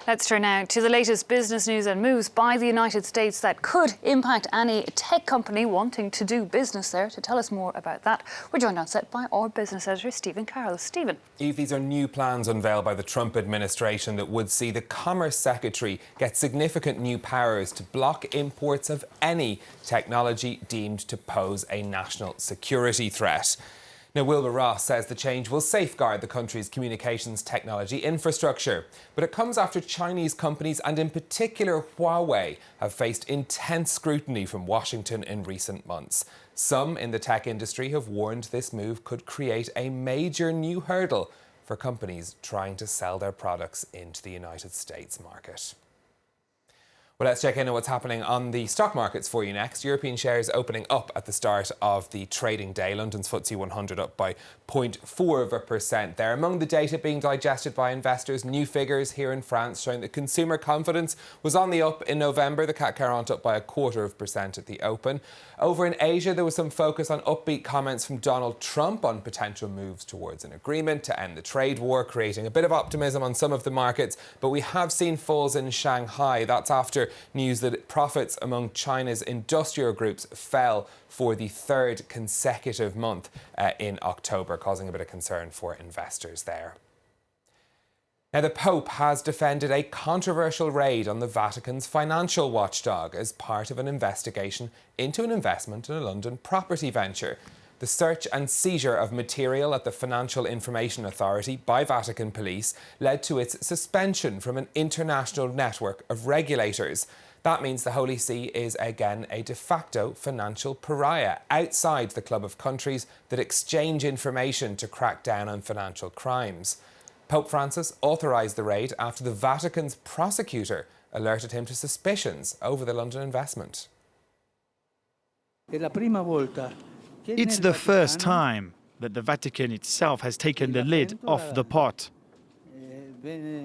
Let's turn now to the latest business news and moves by the United States that could impact any tech company wanting to do business there. To tell us more about that, we're joined on set by our business editor, Stephen Carroll. Stephen. Eve, these are new plans unveiled by the Trump administration that would see the Commerce Secretary get significant new powers to block imports of any technology deemed to pose a national security threat. Now, Wilbur Ross says the change will safeguard the country's communications technology infrastructure. But it comes after Chinese companies, and in particular Huawei, have faced intense scrutiny from Washington in recent months. Some in the tech industry have warned this move could create a major new hurdle for companies trying to sell their products into the United States market. Well, let's check in on what's happening on the stock markets for you next. European shares opening up at the start of the trading day. London's FTSE 100 up by 0.4% there. Among the data being digested by investors, new figures here in France showing that consumer confidence was on the up in November. The CAC 40 up by 0.25% at the open. Over in Asia, there was some focus on upbeat comments from Donald Trump on potential moves towards an agreement to end the trade war, creating a bit of optimism on some of the markets. But we have seen falls in Shanghai. That's after news that profits among China's industrial groups fell for the third consecutive month in October, causing a bit of concern for investors there. Now, the Pope has defended a controversial raid on the Vatican's financial watchdog as part of an investigation into an investment in a London property venture. The search and seizure of material at the Financial Information Authority by Vatican police led to its suspension from an international network of regulators. That means the Holy See is again a de facto financial pariah outside the club of countries that exchange information to crack down on financial crimes. Pope Francis authorised the raid after the Vatican's prosecutor alerted him to suspicions over the London investment. It's the first time that the Vatican itself has taken the lid off the pot.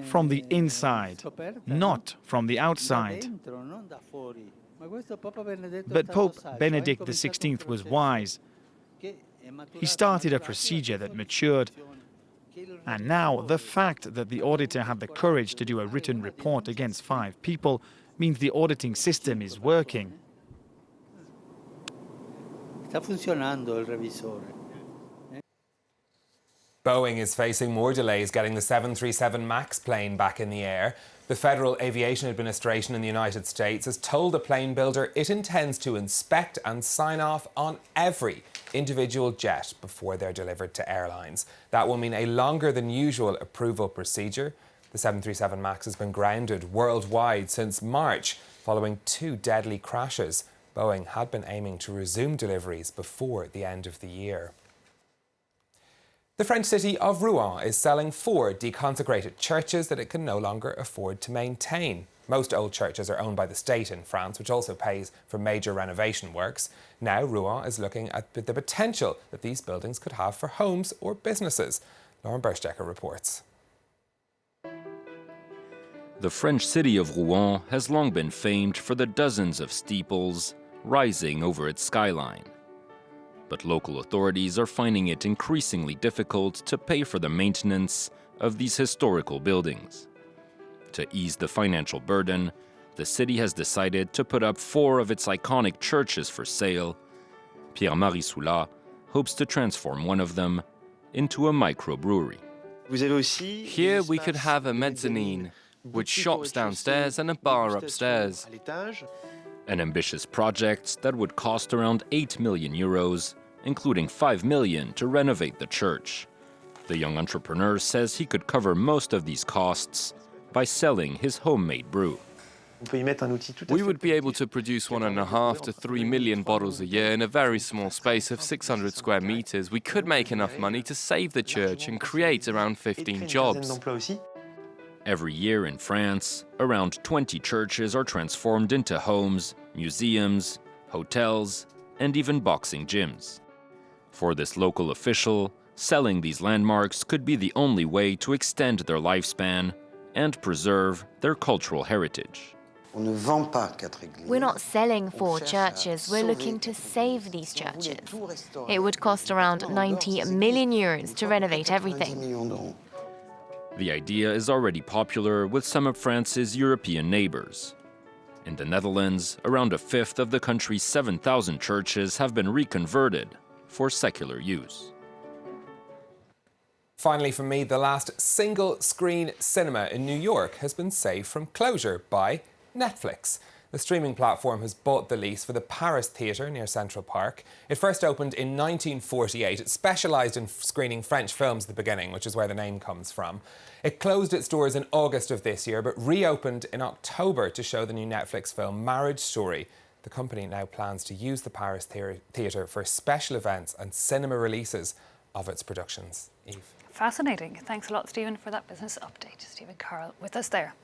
From the inside, not from the outside. But Pope Benedict XVI was wise. He started a procedure that matured, and now the fact that the auditor had the courage to do a written report against 5 people means the auditing system is working. Boeing is facing more delays getting the 737 MAX plane back in the air. The Federal Aviation Administration in the United States has told the plane builder it intends to inspect and sign off on every individual jet before they're delivered to airlines. That will mean a longer than usual approval procedure. The 737 MAX has been grounded worldwide since March following 2 deadly crashes. Boeing had been aiming to resume deliveries before the end of the year. The French city of Rouen is selling 4 deconsecrated churches that it can no longer afford to maintain. Most old churches are owned by the state in France, which also pays for major renovation works. Now Rouen is looking at the potential that these buildings could have for homes or businesses. Lauren Berstecker reports. The French city of Rouen has long been famed for the dozens of steeples rising over its skyline. But local authorities are finding it increasingly difficult to pay for the maintenance of these historical buildings. To ease the financial burden, the city has decided to put up 4 of its iconic churches for sale. Pierre-Marie Soula hopes to transform one of them into a microbrewery. Here we could have a mezzanine, with shops downstairs and a bar upstairs. An ambitious project that would cost around 8 million euros, including 5 million to renovate the church. The young entrepreneur says he could cover most of these costs by selling his homemade brew. We would be able to produce 1.5 to 3 million bottles a year in a very small space of 600 square meters. We could make enough money to save the church and create around 15 jobs. Every year in France, around 20 churches are transformed into homes, museums, hotels, and even boxing gyms. For this local official, selling these landmarks could be the only way to extend their lifespan and preserve their cultural heritage. We're not selling 4 churches, we're looking to save these churches. It would cost around 90 million euros to renovate everything. The idea is already popular with some of France's European neighbors. In the Netherlands, around a fifth of the country's 7,000 churches have been reconverted for secular use. Finally, for me, the last single-screen cinema in New York has been saved from closure by Netflix. The streaming platform has bought the lease for the Paris Theatre near Central Park. It first opened in 1948. It specialised in screening French films at the beginning, which is where the name comes from. It closed its doors in August of this year, but reopened in October to show the new Netflix film Marriage Story. The company now plans to use the Paris Theatre for special events and cinema releases of its productions. Eve. Fascinating. Thanks a lot, Stephen, for that business update. Stephen Carroll with us there.